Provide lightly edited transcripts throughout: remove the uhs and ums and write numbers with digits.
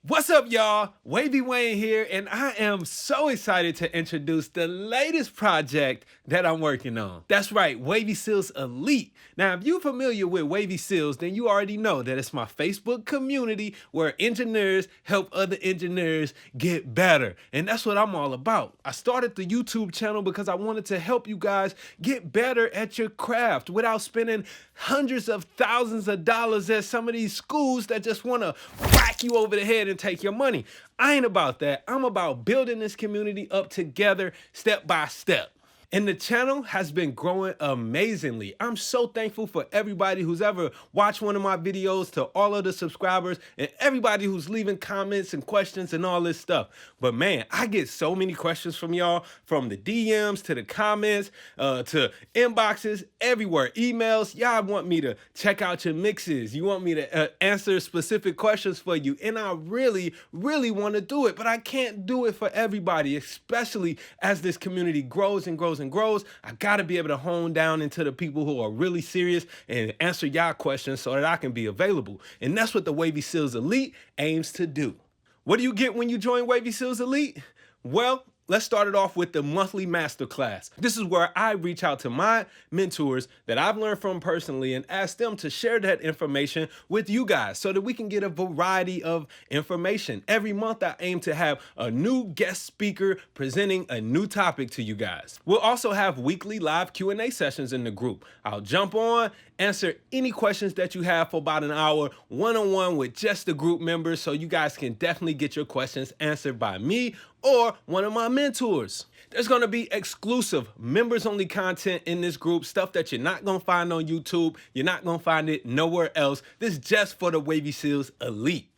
What's up, y'all? Wavy Wayne here, and I am so excited to introduce the latest project that I'm working on. That's right, Wavy Seals Elite. Now, if you're familiar with Wavy Seals, then you already know that it's my Facebook community where engineers help other engineers get better. And that's what I'm all about. I started the YouTube channel because I wanted to help you guys get better at your craft without spending hundreds of thousands of dollars at some of these schools that just want to whack you over the head and take your money. I ain't about that. I'm about building this community up together step by step. And the channel has been growing amazingly. I'm so thankful for everybody who's ever watched one of my videos, to all of the subscribers, and everybody who's leaving comments and questions and all this stuff. But man, I get so many questions from y'all, from the DMs to the comments, to inboxes, everywhere, emails. Y'all want me to check out your mixes. You want me to answer specific questions for you. And I really, really want to do it, but I can't do it for everybody, especially as this community grows and grows and grows. I got to be able to hone down into the people who are really serious and answer y'all questions so that I can be available. And that's what the Wavy Seals Elite aims to do. What do you get when you join Wavy Seals Elite? Well, let's start it off with the monthly masterclass. This is where I reach out to my mentors that I've learned from personally and ask them to share that information with you guys so that we can get a variety of information. Every month I aim to have a new guest speaker presenting a new topic to you guys. We'll also have weekly live Q&A sessions in the group. I'll jump on, answer any questions that you have for about an hour, one-on-one with just the group members, so you guys can definitely get your questions answered by me or one of my mentors. There's gonna be exclusive members-only content in this group, stuff that you're not gonna find on YouTube. You're not gonna find it nowhere else. This is just for the Wavy Seals Elite.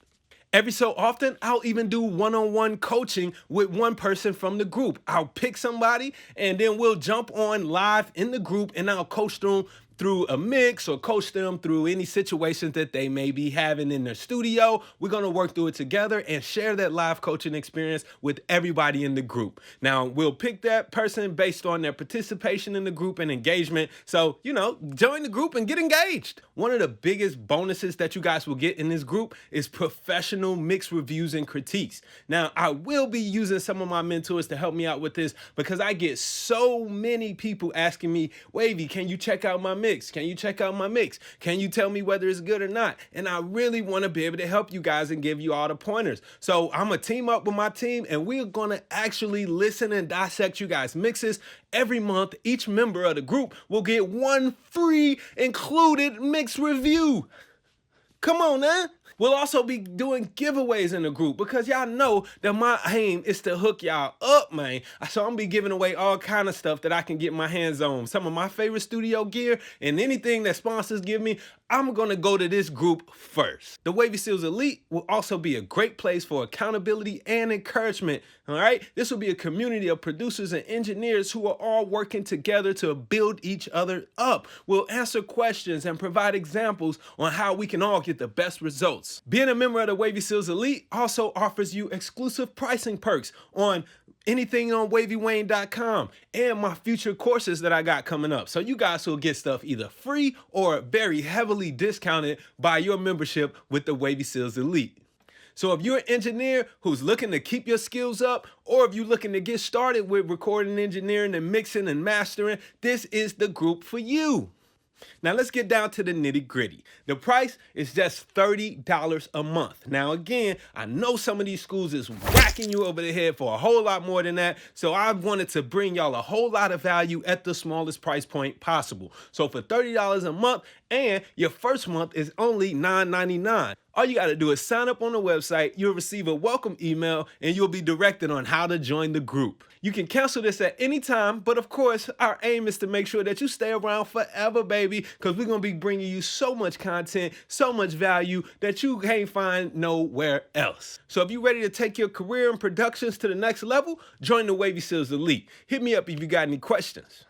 Every so often, I'll even do one-on-one coaching with one person from the group. I'll pick somebody and then we'll jump on live in the group and I'll coach them through a mix or coach them through any situations that they may be having in their studio. We're gonna work through it together and share that live coaching experience with everybody in the group. Now, we'll pick that person based on their participation in the group and engagement. So, join the group and get engaged. One of the biggest bonuses that you guys will get in this group is professional mix reviews and critiques. Now, I will be using some of my mentors to help me out with this because I get so many people asking me, Wavy, can you check out my mix? Can you check out my mix? Can you tell me whether it's good or not? And I really want to be able to help you guys and give you all the pointers. So I'm gonna team up with my team and we're gonna actually listen and dissect you guys' mixes every month. Each member of the group will get one free included mix review. Come on, man. We'll also be doing giveaways in the group because y'all know that my aim is to hook y'all up, man. So I'm gonna be giving away all kind of stuff that I can get my hands on. Some of my favorite studio gear and anything that sponsors give me, I'm gonna go to this group first. The Wavy Seals Elite will also be a great place for accountability and encouragement, all right? This will be a community of producers and engineers who are all working together to build each other up. We'll answer questions and provide examples on how we can all get the best results. Being a member of the Wavy Seals Elite also offers you exclusive pricing perks on anything on wavywayne.com and my future courses that I got coming up. So you guys will get stuff either free or very heavily discounted by your membership with the Wavy Seals Elite. So if you're an engineer who's looking to keep your skills up, or if you're looking to get started with recording, engineering, and mixing and mastering, this is the group for you. Now let's get down to the nitty gritty. The price is just $30 a month. Now again, I know some of these schools is whacking you over the head for a whole lot more than that. So I wanted to bring y'all a whole lot of value at the smallest price point possible. So for $30 a month, and your first month is only $9.99. All you gotta do is sign up on the website, you'll receive a welcome email, and you'll be directed on how to join the group. You can cancel this at any time, but of course, our aim is to make sure that you stay around forever, baby, because we're gonna be bringing you so much content, so much value that you can't find nowhere else. So if you're ready to take your career and productions to the next level, join the Wavy Seals Elite. Hit me up if you got any questions.